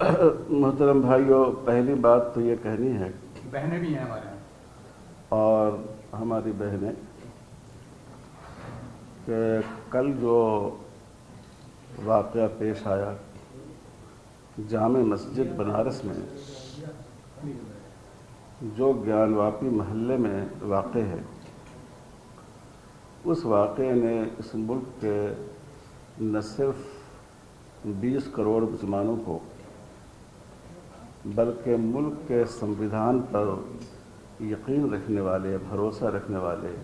محترم بھائیوں، پہلی بات تو یہ کہنی ہے، بہنیں بھی ہیں ہمارے یہاں اور ہماری بہنیں، کہ کل جو واقعہ پیش آیا جامع مسجد بنارس میں، جو گیان واپی محلے میں واقع ہے، اس واقعے نے اس ملک کے نہ صرف 20 کروڑ مسلمانوں کو بلکہ ملک کے سنویدھان پر یقین رکھنے والے، بھروسہ رکھنے والے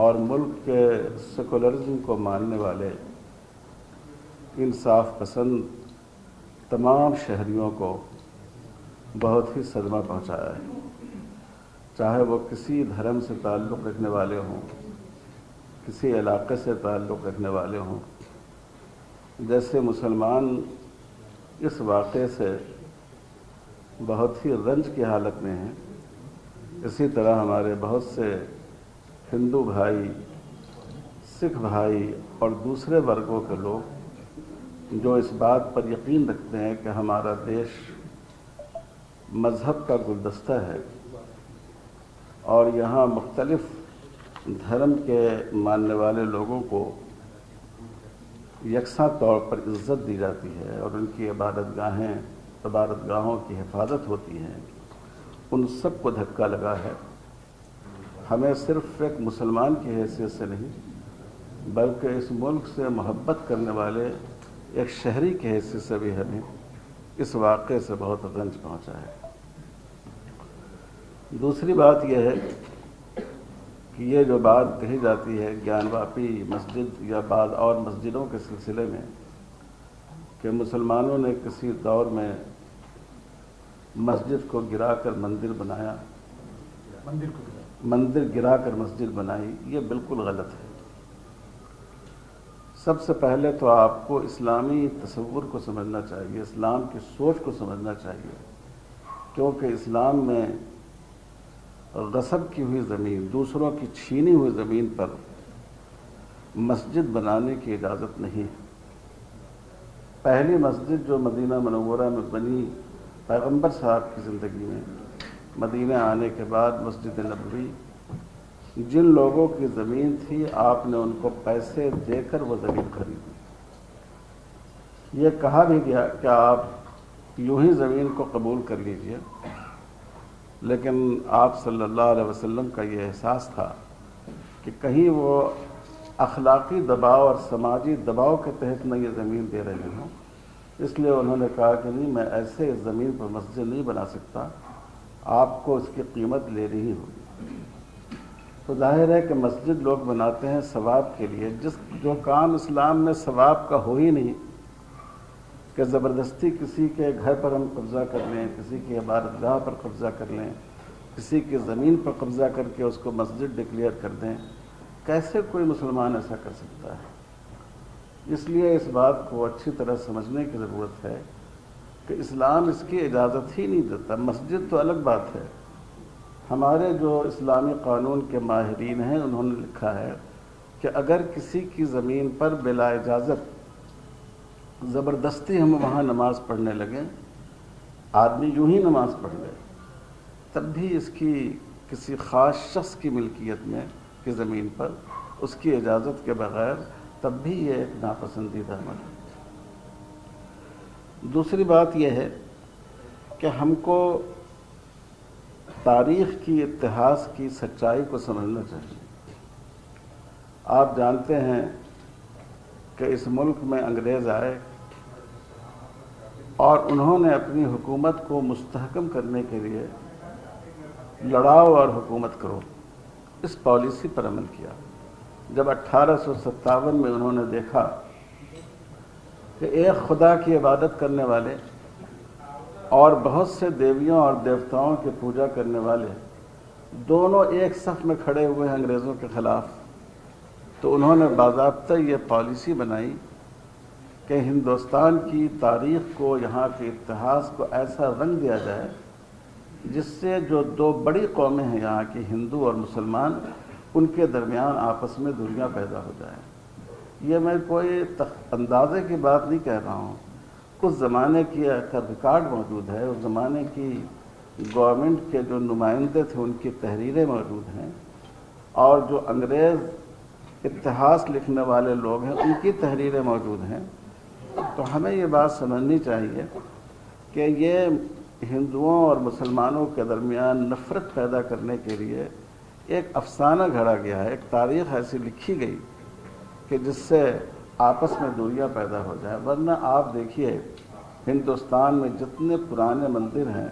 اور ملک کے سیکولرزم کو ماننے والے انصاف پسند تمام شہریوں کو بہت ہی صدمہ پہنچایا ہے، چاہے وہ کسی دھرم سے تعلق رکھنے والے ہوں، کسی علاقے سے تعلق رکھنے والے ہوں۔ جیسے مسلمان اس واقعے سے بہت ہی رنج کی حالت میں ہیں، اسی طرح ہمارے بہت سے ہندو بھائی، سکھ بھائی اور دوسرے ورگوں کے لوگ جو اس بات پر یقین رکھتے ہیں کہ ہمارا دیش مذہب کا گلدستہ ہے اور یہاں مختلف دھرم کے ماننے والے لوگوں کو یکساں طور پر عزت دی جاتی ہے اور ان کی عبادت گاہوں کی حفاظت ہوتی ہے، ان سب کو دھکا لگا ہے۔ ہمیں صرف ایک مسلمان کی حیثیت سے نہیں بلکہ اس ملک سے محبت کرنے والے ایک شہری کی حیثیت سے بھی ہمیں اس واقعے سے بہت رنج پہنچا ہے۔ دوسری بات یہ ہے کہ یہ جو بات کہی جاتی ہے گیان واپی مسجد یا بعض اور مسجدوں کے سلسلے میں کہ مسلمانوں نے کسی دور میں مسجد کو گرا کر مندر بنایا، مندر گرا کر مسجد بنائی، یہ بالکل غلط ہے۔ سب سے پہلے تو آپ کو اسلامی تصور کو سمجھنا چاہیے، اسلام کی سوچ کو سمجھنا چاہیے، کیونکہ اسلام میں غصب کی ہوئی زمین، دوسروں کی چھینی ہوئی زمین پر مسجد بنانے کی اجازت نہیں۔ پہلی مسجد جو مدینہ منورہ میں بنی پیغمبر صاحب کی زندگی میں، مدینہ آنے کے بعد مسجد نبوی، جن لوگوں کی زمین تھی آپ نے ان کو پیسے دے کر وہ زمین خریدی۔ یہ کہا بھی گیا کہ آپ یوں ہی زمین کو قبول کر لیجئے، لیکن آپ صلی اللہ علیہ وسلم کا یہ احساس تھا کہ کہیں وہ اخلاقی دباؤ اور سماجی دباؤ کے تحت نہ یہ زمین دے رہے ہوں، اس لیے انہوں نے کہا کہ نہیں، میں ایسے اس زمین پر مسجد نہیں بنا سکتا، آپ کو اس کی قیمت لینی ہی ہوگی۔ تو ظاہر ہے کہ مسجد لوگ بناتے ہیں ثواب کے لیے، جو کام اسلام میں ثواب کا ہو ہی نہیں، کہ زبردستی کسی کے گھر پر ہم قبضہ کر لیں، کسی کی عبادت گاہ پر قبضہ کر لیں، کسی کی زمین پر قبضہ کر کے اس کو مسجد ڈکلیئر کر دیں، کیسے کوئی مسلمان ایسا کر سکتا ہے؟ اس لیے اس بات کو اچھی طرح سمجھنے کی ضرورت ہے کہ اسلام اس کی اجازت ہی نہیں دیتا۔ مسجد تو الگ بات ہے، ہمارے جو اسلامی قانون کے ماہرین ہیں انہوں نے لکھا ہے کہ اگر کسی کی زمین پر بلا اجازت زبردستی ہم وہاں نماز پڑھنے لگیں، آدمی یوں ہی نماز پڑھ لے، تب بھی اس کی کسی خاص شخص کی ملکیت میں کی زمین پر اس کی اجازت کے بغیر، تب بھی یہ ایک ناپسندیدہ عمل ہے۔ دوسری بات یہ ہے کہ ہم کو تاریخ کی، اتہاس کی سچائی کو سمجھنا چاہیے۔ آپ جانتے ہیں کہ اس ملک میں انگریز آئے اور انہوں نے اپنی حکومت کو مستحکم کرنے کے لیے لڑاؤ اور حکومت کرو، اس پالیسی پر عمل کیا۔ جب 1857 میں انہوں نے دیکھا کہ ایک خدا کی عبادت کرنے والے اور بہت سے دیویوں اور دیوتاؤں کی پوجا کرنے والے دونوں ایک صف میں کھڑے ہوئے ہیں انگریزوں کے خلاف، تو انہوں نے باضابطہ یہ پالیسی بنائی کہ ہندوستان کی تاریخ کو، یہاں کے اتہاس کو ایسا رنگ دیا جائے جس سے جو دو بڑی قومیں ہیں یہاں کی، ہندو اور مسلمان، ان کے درمیان آپس میں دوریاں پیدا ہو جائیں۔ یہ میں کوئی اندازے کی بات نہیں کہہ رہا ہوں، اس زمانے کی کا ریکارڈ موجود ہے، اس زمانے کی گورنمنٹ کے جو نمائندے تھے ان کی تحریریں موجود ہیں، اور جو انگریز اتہاس لکھنے والے لوگ ہیں ان کی تحریریں موجود ہیں۔ تو ہمیں یہ بات سمجھنی چاہیے کہ یہ ہندوؤں اور مسلمانوں کے درمیان نفرت پیدا کرنے کے لیے ایک افسانہ گھڑا گیا ہے، ایک تاریخ ایسی لکھی گئی کہ جس سے آپس میں دوریاں پیدا ہو جائیں۔ ورنہ آپ دیکھیے ہندوستان میں جتنے پرانے مندر ہیں،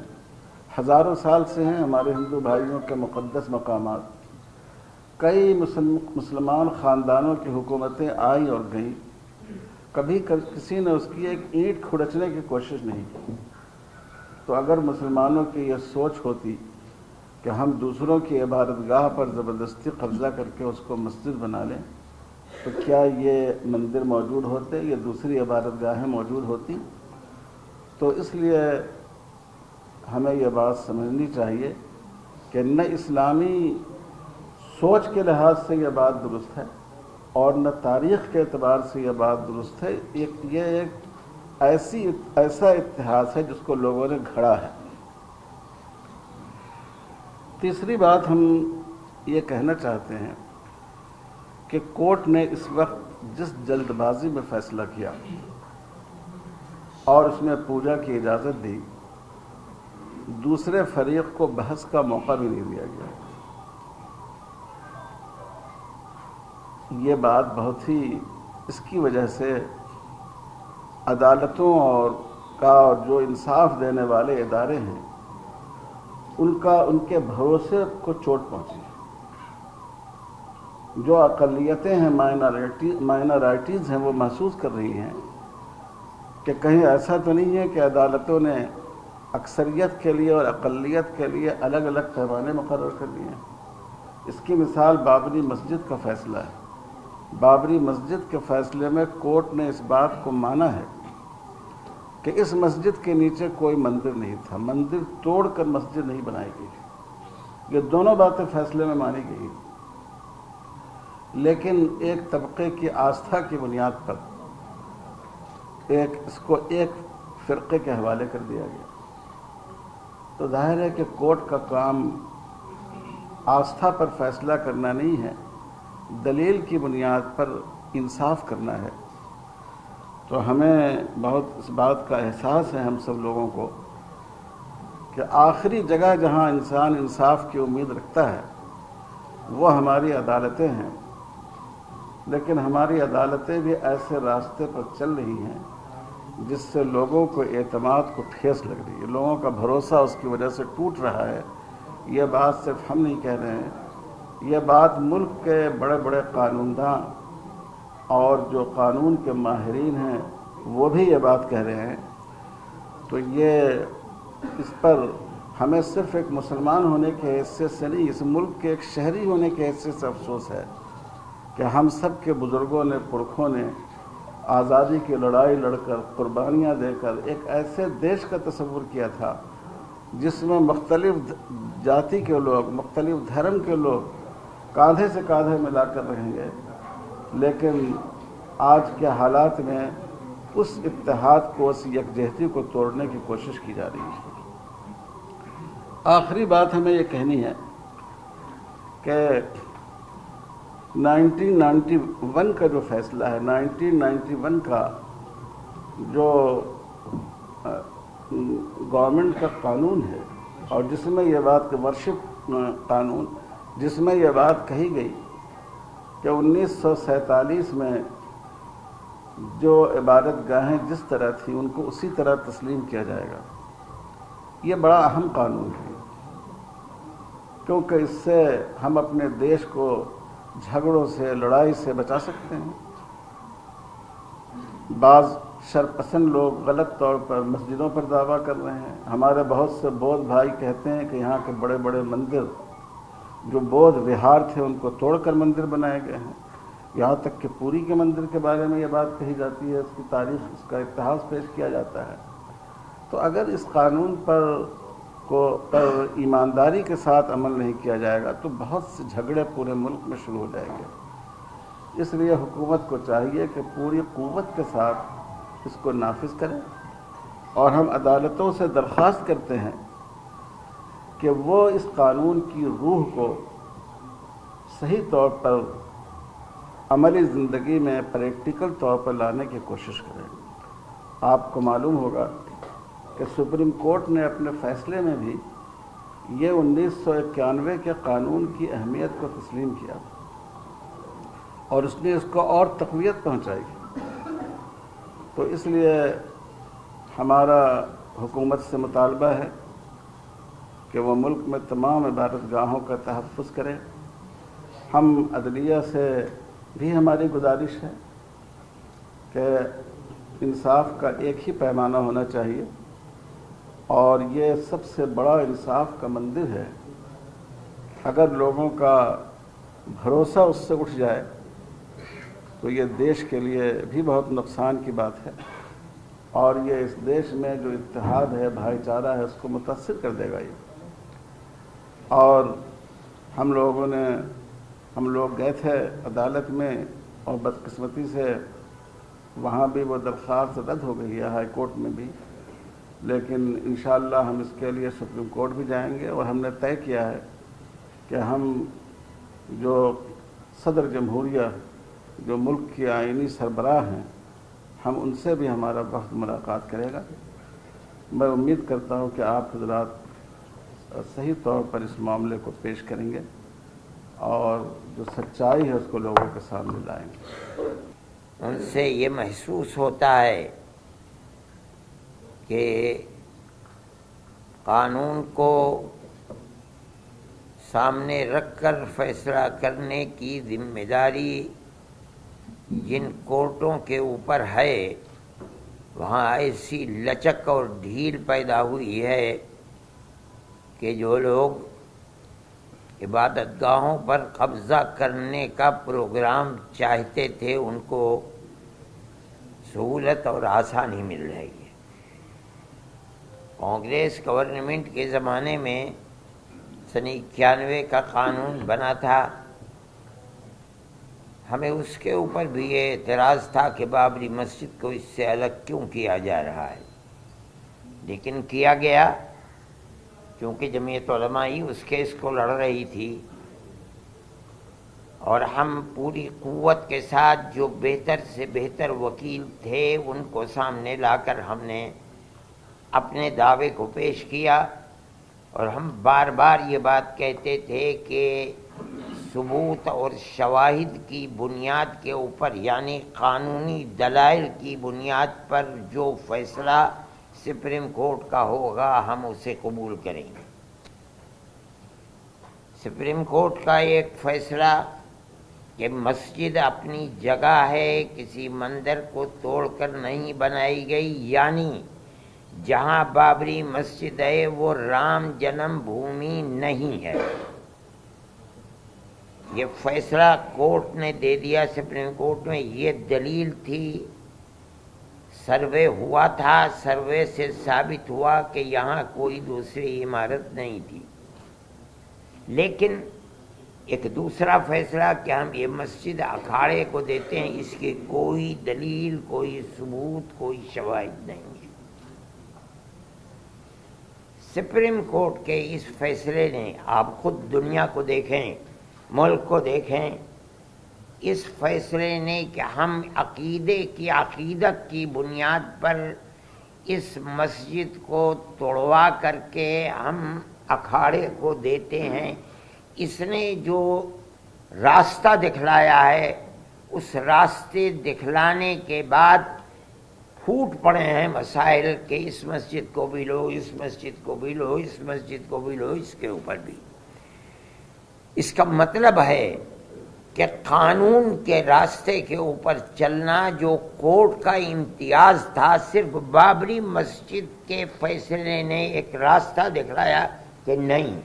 ہزاروں سال سے ہیں ہمارے ہندو بھائیوں کے مقدس مقامات، کئی مسلمان خاندانوں کی حکومتیں آئیں اور گئیں، کبھی کسی نے اس کی ایک اینٹ کھڑچنے کی کوشش نہیں کی۔ تو اگر مسلمانوں کی یہ سوچ ہوتی کہ ہم دوسروں کی عبادت گاہ پر زبردستی قبضہ کر کے اس کو مسجد بنا لیں، تو کیا یہ مندر موجود ہوتے، یہ دوسری عبادت گاہیں موجود ہوتی؟ تو اس لیے ہمیں یہ بات سمجھنی چاہیے کہ نہ اسلامی سوچ کے لحاظ سے یہ بات درست ہے اور نہ تاریخ کے اعتبار سے یہ بات درست ہے۔ یہ ایک ایسا اتحاد ہے جس کو لوگوں نے گھڑا ہے۔ تیسری بات ہم یہ کہنا چاہتے ہیں کہ کورٹ نے اس وقت جس جلد بازی میں فیصلہ کیا اور اس میں پوجا کی اجازت دی، دوسرے فریق کو بحث کا موقع بھی نہیں دیا گیا۔ یہ بات بہت ہی اس کی وجہ سے عدالتوں اور جو انصاف دینے والے ادارے ہیں ان کے بھروسے کو چوٹ پہنچی۔ جو اقلیتیں ہیں، مائنارٹیز ہیں، وہ محسوس کر رہی ہیں کہ کہیں ایسا تو نہیں ہے کہ عدالتوں نے اکثریت کے لیے اور اقلیت کے لیے الگ الگ پیمانے مقرر کر دیے ہیں۔ اس کی مثال بابری مسجد کا فیصلہ ہے۔ بابری مسجد کے فیصلے میں کورٹ نے اس بات کو مانا ہے کہ اس مسجد کے نیچے کوئی مندر نہیں تھا، مندر توڑ کر مسجد نہیں بنائی گئی۔ یہ دونوں باتیں فیصلے میں مانی گئی، لیکن ایک طبقے کی آستھا کی بنیاد پر اس کو ایک فرقے کے حوالے کر دیا گیا۔ تو ظاہر ہے کہ کورٹ کا کام آستھا پر فیصلہ کرنا نہیں ہے، دلیل کی بنیاد پر انصاف کرنا ہے۔ تو ہمیں بہت اس بات کا احساس ہے ہم سب لوگوں کو کہ آخری جگہ جہاں انسان انصاف کی امید رکھتا ہے وہ ہماری عدالتیں ہیں، لیکن ہماری عدالتیں بھی ایسے راستے پر چل رہی ہیں جس سے لوگوں کو اعتماد کو ٹھیس لگ رہی ہے، لوگوں کا بھروسہ اس کی وجہ سے ٹوٹ رہا ہے۔ یہ بات صرف ہم نہیں کہہ رہے ہیں، یہ بات ملک کے بڑے بڑے قانون داں اور جو قانون کے ماہرین ہیں وہ بھی یہ بات کہہ رہے ہیں۔ تو یہ اس پر ہمیں صرف ایک مسلمان ہونے کے حیثیت سے نہیں، اس ملک کے ایک شہری ہونے کے حیثیت سے افسوس ہے کہ ہم سب کے بزرگوں نے، پرکھوں نے آزادی کی لڑائی لڑ کر، قربانیاں دے کر ایک ایسے دیش کا تصور کیا تھا جس میں مختلف جاتی کے لوگ، مختلف دھرم کے لوگ کاندھے سے کاندھے ملا کر رہیں گے، لیکن آج کے حالات میں اس اتحاد کو، اس یکجہتی کو توڑنے کی کوشش کی جا رہی ہے۔ آخری بات ہمیں یہ کہنی ہے کہ 1991 کا جو فیصلہ ہے، 1991 کا جو گورنمنٹ کا قانون ہے، اور جس میں یہ بات کہ ورشپ قانون، جس میں یہ بات کہی گئی کہ 1947 میں جو عبادت گاہیں جس طرح تھیں ان کو اسی طرح تسلیم کیا جائے گا، یہ بڑا اہم قانون ہے، کیونکہ اس سے ہم اپنے دیش کو جھگڑوں سے، لڑائی سے بچا سکتے ہیں۔ بعض شرپسند لوگ غلط طور پر مسجدوں پر دعویٰ کر رہے ہیں۔ ہمارے بہت سے بودھ بھائی کہتے ہیں کہ یہاں کے بڑے بڑے مندر جو بودھ وہار تھے ان کو توڑ کر مندر بنائے گئے ہیں، یہاں تک کہ پوری کے مندر کے بارے میں یہ بات کہی جاتی ہے، اس کی تاریخ، اس کا اتہاس پیش کیا جاتا ہے۔ تو اگر اس قانون پر ایمانداری کے ساتھ عمل نہیں کیا جائے گا تو بہت سے جھگڑے پورے ملک میں شروع ہو جائیں گے۔ اس لیے حکومت کو چاہیے کہ پوری قوت کے ساتھ اس کو نافذ کرے اور ہم عدالتوں سے درخواست کرتے ہیں کہ وہ اس قانون کی روح کو صحیح طور پر عملی زندگی میں پریکٹیکل طور پر لانے کی کوشش کریں۔ آپ کو معلوم ہوگا کہ سپریم کورٹ نے اپنے فیصلے میں بھی یہ 1991 کے قانون کی اہمیت کو تسلیم کیا اور اس نے اس کو اور تقویت پہنچائی۔ تو اس لیے ہمارا حکومت سے مطالبہ ہے کہ وہ ملک میں تمام عبادت گاہوں کا تحفظ کرے۔ ہم عدلیہ سے بھی ہماری گزارش ہے کہ انصاف کا ایک ہی پیمانہ ہونا چاہیے، اور یہ سب سے بڑا انصاف کا مندر ہے۔ اگر لوگوں کا بھروسہ اس سے اٹھ جائے تو یہ دیش کے لیے بھی بہت نقصان کی بات ہے، اور یہ اس دیش میں جو اتحاد ہے، بھائی چارہ ہے، اس کو متاثر کر دے گا یہ۔ اور ہم لوگ گئے تھے عدالت میں، اور بدقسمتی سے وہاں بھی وہ درخواست رد ہو گئی ہے، ہائی کورٹ میں بھی، لیکن انشاءاللہ ہم اس کے لیے سپریم کورٹ بھی جائیں گے، اور ہم نے طے کیا ہے کہ ہم جو صدر جمہوریہ جو ملک کی آئینی سربراہ ہیں، ہم ان سے بھی ہمارا وقت ملاقات کرے گا۔ میں امید کرتا ہوں کہ آپ حضرات صحیح طور پر اس معاملے کو پیش کریں گے اور جو سچائی ہے اس کو لوگوں کے سامنے لائیں گے۔ ان سے یہ محسوس ہوتا ہے کہ قانون کو سامنے رکھ کر فیصلہ کرنے کی ذمہ داری جن کورٹوں کے اوپر ہے، وہاں ایسی لچک اور ڈھیل پیدا ہوئی ہے کہ جو لوگ عبادت گاہوں پر قبضہ کرنے کا پروگرام چاہتے تھے، ان کو سہولت اور آسانی مل رہی ہے۔ کانگریس گورنمنٹ کے زمانے میں سن 91 کا قانون بنا تھا، ہمیں اس کے اوپر بھی یہ اعتراض تھا کہ بابری مسجد کو اس سے الگ کیوں کیا جا رہا ہے، لیکن کیا گیا کیونکہ جمعیت علماء ہی اس کیس کو لڑ رہی تھی، اور ہم پوری قوت کے ساتھ جو بہتر سے بہتر وکیل تھے ان کو سامنے لا کر ہم نے اپنے دعوے کو پیش کیا، اور ہم بار بار یہ بات کہتے تھے کہ ثبوت اور شواہد کی بنیاد کے اوپر، یعنی قانونی دلائل کی بنیاد پر جو فیصلہ سپریم کورٹ کا ہوگا ہم اسے قبول کریں گے۔ سپریم کورٹ کا ایک فیصلہ کہ مسجد اپنی جگہ ہے، کسی مندر کو توڑ کر نہیں بنائی گئی، یعنی جہاں بابری مسجد ہے وہ رام جنم بھومی نہیں ہے، یہ فیصلہ کورٹ نے دے دیا سپریم کورٹ میں۔ یہ دلیل تھی، سروے ہوا تھا، سروے سے ثابت ہوا کہ یہاں کوئی دوسری عمارت نہیں تھی۔ لیکن ایک دوسرا فیصلہ کہ ہم یہ مسجد اکھاڑے کو دیتے ہیں، اس کی کوئی دلیل، کوئی ثبوت، کوئی شواہد نہیں ہے۔ سپریم کورٹ کے اس فیصلے نے، آپ خود دنیا کو دیکھیں، ملک کو دیکھیں، اس فیصلے نے کہ ہم عقیدت کی بنیاد پر اس مسجد کو توڑوا کر کے ہم اکھاڑے کو دیتے ہیں، اس نے جو راستہ دکھلایا ہے، اس راستے دکھلانے کے بعد پھوٹ پڑے ہیں مسائل کہ اس مسجد کو بھی لو، اس مسجد کو بھی لو، اس مسجد کو بھی لو، اس کے اوپر بھی۔ اس کا مطلب ہے کہ قانون کے راستے کے اوپر چلنا جو کورٹ کا امتیاز تھا، صرف بابری مسجد کے فیصلے نے ایک راستہ دکھلایا کہ نہیں،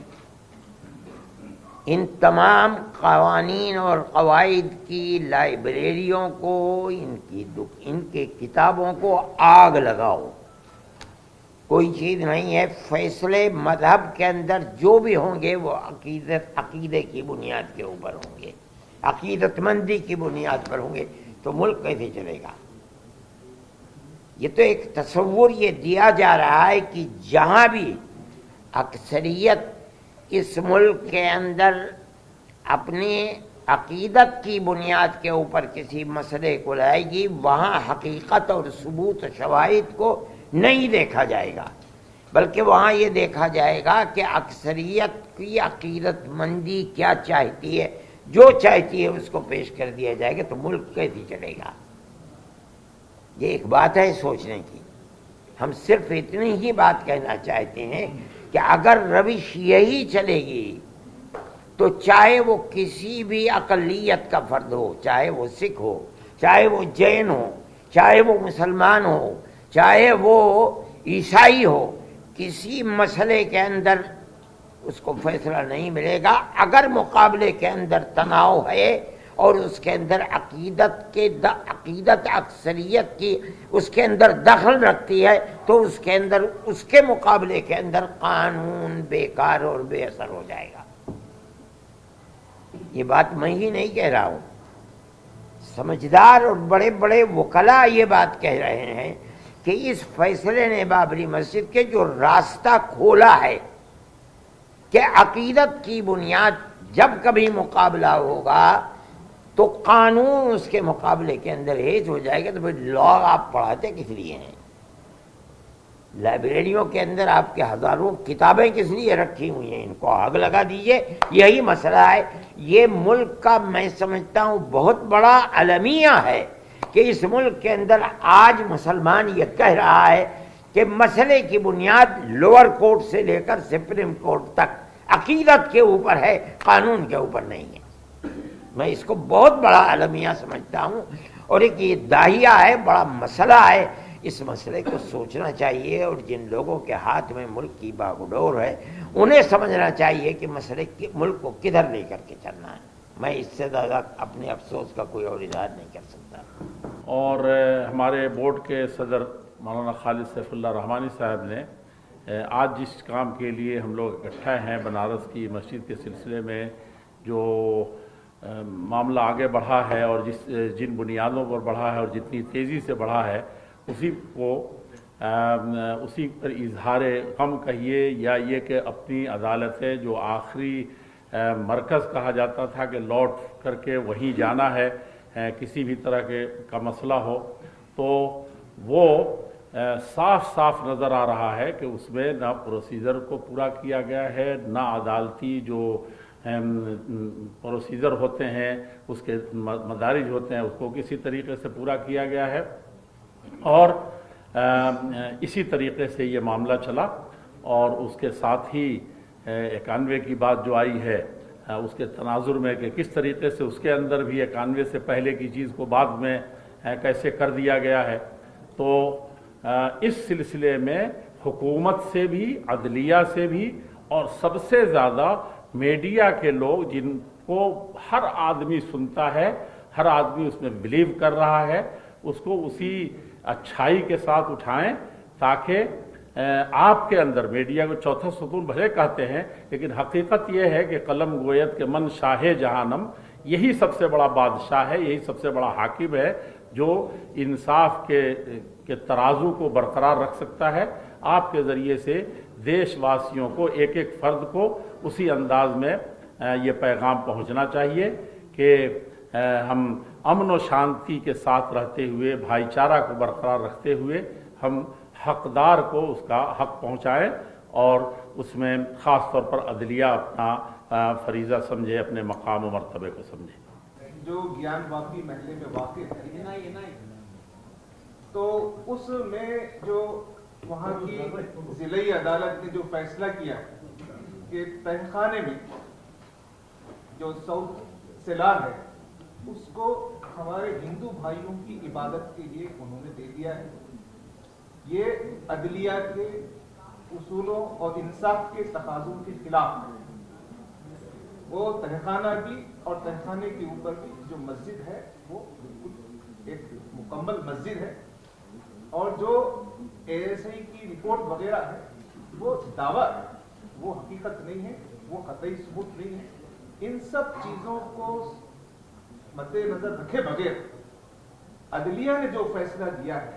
ان تمام قوانین اور قواعد کی لائبریریوں کو، ان کی کتابوں کو آگ لگاؤ، کوئی چیز نہیں ہے۔ فیصلے مذہب کے اندر جو بھی ہوں گے وہ عقیدے کی بنیاد کے اوپر ہوں گے، عقیدت مندی کی بنیاد پر ہوں گے، تو ملک کیسے چلے گا؟ یہ تو ایک تصور یہ دیا جا رہا ہے کہ جہاں بھی اکثریت اس ملک کے اندر اپنی عقیدت کی بنیاد کے اوپر کسی مسئلے کو لائے گی وہاں حقیقت اور ثبوت و شواہد کو نہیں دیکھا جائے گا، بلکہ وہاں یہ دیکھا جائے گا کہ اکثریت کی عقیدت مندی کیا چاہتی ہے، جو چاہتی ہے اس کو پیش کر دیا جائے گا تو ملک کیسے چلے گا۔ یہ ایک بات ہے سوچنے کی۔ ہم صرف اتنی ہی بات کہنا چاہتے ہیں کہ اگر روش یہی چلے گی تو چاہے وہ کسی بھی اقلیت کا فرد ہو، چاہے وہ سکھ ہو، چاہے وہ جین ہو، چاہے وہ مسلمان ہو، چاہے وہ عیسائی ہو، کسی مسئلے کے اندر اس کو فیصلہ نہیں ملے گا۔ اگر مقابلے کے اندر تناؤ ہے اور اس کے اندر عقیدت اکثریت کی اس کے اندر دخل رکھتی ہے تو اس کے اندر اس کے مقابلے کے اندر قانون بیکار اور بے اثر ہو جائے گا۔ یہ بات میں ہی نہیں کہہ رہا ہوں، سمجھدار اور بڑے بڑے وکلاء یہ بات کہہ رہے ہیں کہ اس فیصلے نے بابری مسجد کے جو راستہ کھولا ہے کہ عقیدت کی بنیاد جب کبھی مقابلہ ہوگا تو قانون اس کے مقابلے کے اندر ہیج ہو جائے گا، تو پھر لا آپ پڑھاتے کس لیے ہیں؟ لائبریریوں کے اندر آپ کے ہزاروں کتابیں کس لیے رکھی ہوئی ہیں؟ ان کو آگ لگا دیجئے۔ یہی مسئلہ ہے۔ یہ ملک کا میں سمجھتا ہوں بہت بڑا المیہ ہے کہ اس ملک کے اندر آج مسلمان یہ کہہ رہا ہے کہ مسئلے کی بنیاد لوور کورٹ سے لے کر سپریم کورٹ تک عقیدت کے اوپر ہے، قانون کے اوپر نہیں ہے۔ میں اس کو بہت بڑا المیہ سمجھتا ہوں، اور ایک یہ داہیہ ہے، بڑا مسئلہ ہے۔ اس مسئلے کو سوچنا چاہیے، اور جن لوگوں کے ہاتھ میں ملک کی باگڈور ہے انہیں سمجھنا چاہیے کہ ملک کو کدھر لے کر کے چلنا ہے۔ میں اس سے زیادہ اپنے افسوس کا کوئی اور اظہار نہیں کر سکتا۔ اور ہمارے بورڈ کے صدر مولانا خالد سیف اللہ رحمانی صاحب نے آج جس کام کے لیے ہم لوگ اکٹھا ہیں بنارس کی مسجد کے سلسلے میں جو معاملہ آگے بڑھا ہے اور جن بنیادوں پر بڑھا ہے اور جتنی تیزی سے بڑھا ہے اسی پر اظہار غم کہیے یا یہ کہ اپنی عدالت ہے جو آخری مرکز کہا جاتا تھا کہ لوٹ کر کے وہیں جانا ہے کسی بھی طرح کا مسئلہ ہو، تو وہ صاف صاف نظر آ رہا ہے کہ اس میں نہ پروسیجر کو پورا کیا گیا ہے، نہ عدالتی جو پروسیجر ہوتے ہیں اس کے مدارج ہوتے ہیں اس کو کسی طریقے سے پورا کیا گیا ہے، اور اسی طریقے سے یہ معاملہ چلا۔ اور اس کے ساتھ ہی 91 کی بات جو آئی ہے اس کے تناظر میں کہ کس طریقے سے اس کے اندر بھی 91 سے پہلے کی چیز کو بعد میں کیسے کر دیا گیا ہے، تو اس سلسلے میں حکومت سے بھی، عدلیہ سے بھی، اور سب سے زیادہ میڈیا کے لوگ جن کو ہر آدمی سنتا ہے، ہر آدمی اس میں بلیو کر رہا ہے، اس کو اسی اچھائی کے ساتھ اٹھائیں تاکہ آپ کے اندر میڈیا کو چوتھا ستون بھلے کہتے ہیں، لیکن حقیقت یہ ہے کہ قلم گویت کے من شاہ جہانم، یہی سب سے بڑا بادشاہ ہے، یہی سب سے بڑا حاکم ہے جو انصاف کے ترازو کو برقرار رکھ سکتا ہے۔ آپ کے ذریعے سے دیش واسیوں کو، ایک ایک فرد کو اسی انداز میں یہ پیغام پہنچنا چاہیے کہ ہم امن و شانتی کے ساتھ رہتے ہوئے، بھائی چارہ کو برقرار رکھتے ہوئے ہم حقدار کو اس کا حق پہنچائیں، اور اس میں خاص طور پر عدلیہ اپنا فریضہ سمجھے، اپنے مقام و مرتبے کو سمجھے۔ جو گیان واپی محلے میں واقع ہے تو اس میں جو وہاں کی ضلعی عدالت نے جو فیصلہ کیا کہ تہخانے میں جو ساؤتھ سیلان ہے اس کو ہمارے ہندو بھائیوں کی عبادت کے لیے انہوں نے دے دیا ہے، یہ عدلیہ کے اصولوں اور انصاف کے تقاضوں کے خلاف ہے۔ وہ تہخانہ بھی اور تہخانے کے اوپر بھی جو مسجد ہے وہ بالکل ایک مکمل مسجد ہے، اور جو ASI کی رپورٹ وغیرہ ہے وہ دعویٰ ہے، وہ حقیقت نہیں ہے، وہ قطعی ثبوت نہیں ہے۔ ان سب چیزوں کو مد نظر رکھے بغیر عدلیہ نے جو فیصلہ دیا ہے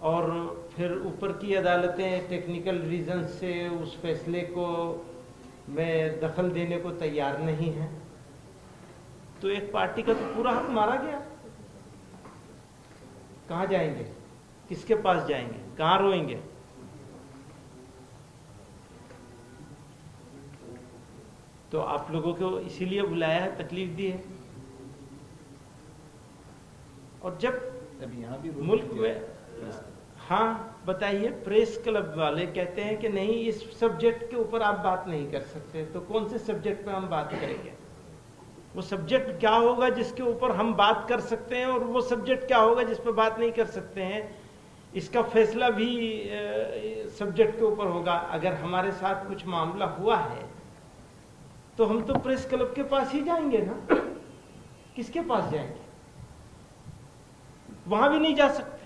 اور پھر اوپر کی عدالتیں ٹیکنیکل ریزن سے اس فیصلے کو میں دخل دینے کو تیار نہیں ہیں، تو ایک پارٹی کا تو پورا حق مارا گیا. کہاں جائیں گے؟ کس کے پاس جائیں گے؟ کہاں روئیں گے؟ تو آپ لوگوں کو اسی لیے بلایا ہے، تکلیف دی ہے. اور جب ملک میں ہاں بتائیے، پریس کلب والے کہتے ہیں کہ نہیں اس سبجیکٹ کے اوپر آپ بات نہیں کر سکتے، تو کون سے سبجیکٹ پہ ہم بات کریں گے؟ وہ سبجیکٹ کیا ہوگا جس کے اوپر ہم بات کر سکتے ہیں، اور وہ سبجیکٹ کیا ہوگا جس پہ بات نہیں کر سکتے ہیں؟ اس کا فیصلہ بھی سبجیکٹ کے اوپر ہوگا. اگر ہمارے ساتھ کچھ معاملہ ہوا ہے تو ہم تو پریس کلب کے پاس ہی جائیں گے نا. کس کے پاس جائیں گے؟ وہاں بھی نہیں جا سکتے.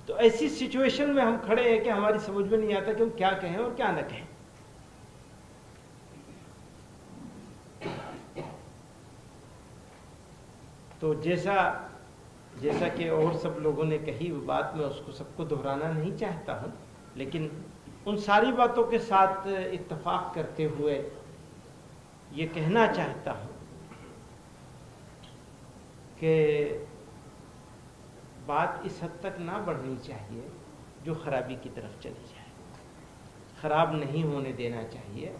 تو ایسی سچویشن میں ہم کھڑے ہیں کہ ہماری سمجھ میں نہیں آتا کہ ہم کیا کہیں اور کیا نہ کہیں. تو جیسا کہ اور سب لوگوں نے کہی وہ بات، میں اس کو سب کو دہرانا نہیں چاہتا ہوں، لیکن ان ساری باتوں کے ساتھ اتفاق کرتے ہوئے یہ کہنا چاہتا ہوں کہ بات اس حد تک نہ بڑھنی چاہیے جو خرابی کی طرف چلی جائے. خراب نہیں ہونے دینا چاہیے.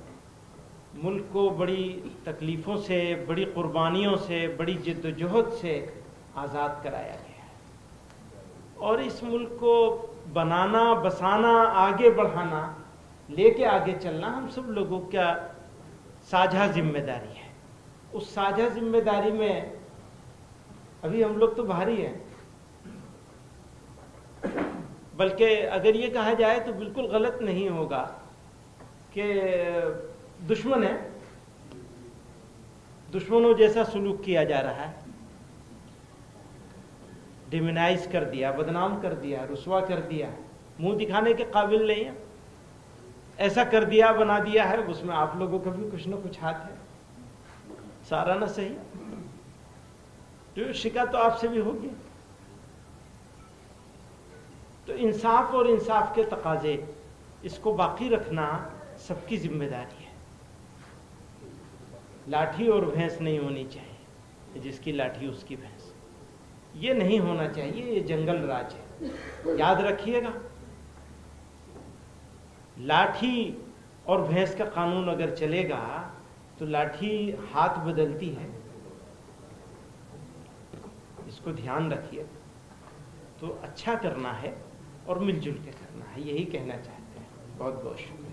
ملک کو بڑی تکلیفوں سے، بڑی قربانیوں سے، بڑی جد و جہد سے آزاد کرایا گیا ہے، اور اس ملک کو بنانا، بسانا، آگے بڑھانا، لے کے آگے چلنا ہم سب لوگوں کا ساجھا ذمہ داری ہے. اس ساجھا ذمہ داری میں ابھی ہم لوگ تو بھاری ہیں، بلکہ اگر یہ کہا جائے تو بالکل غلط نہیں ہوگا کہ دشمن ہے، دشمنوں جیسا سلوک کیا جا رہا ہے. ڈیمونائز کر دیا، بدنام کر دیا، رسوا کر دیا، منہ دکھانے کے قابل نہیں ہے. ایسا کر دیا، بنا دیا ہے، اس میں آپ لوگوں کا بھی کچھ نہ کچھ ہاتھ ہے. سارا نہ صحیح تو شکایت تو آپ سے بھی ہوگی. تو انصاف اور انصاف کے تقاضے، اس کو باقی رکھنا سب کی ذمہ داری ہے. لاٹھی اور بھینس نہیں ہونی چاہیے، جس کی لاٹھی اس کی بھینس، یہ نہیں ہونا چاہیے. یہ جنگل راج ہے، یاد رکھیے گا. لاٹھی اور بھینس کا قانون اگر چلے گا تو لاٹھی ہاتھ بدلتی ہے، اس کو دھیان رکھیے. تو اچھا کرنا ہے اور مل جل کے کرنا ہے، یہی کہنا چاہتے ہیں. بہت بہت شکریہ.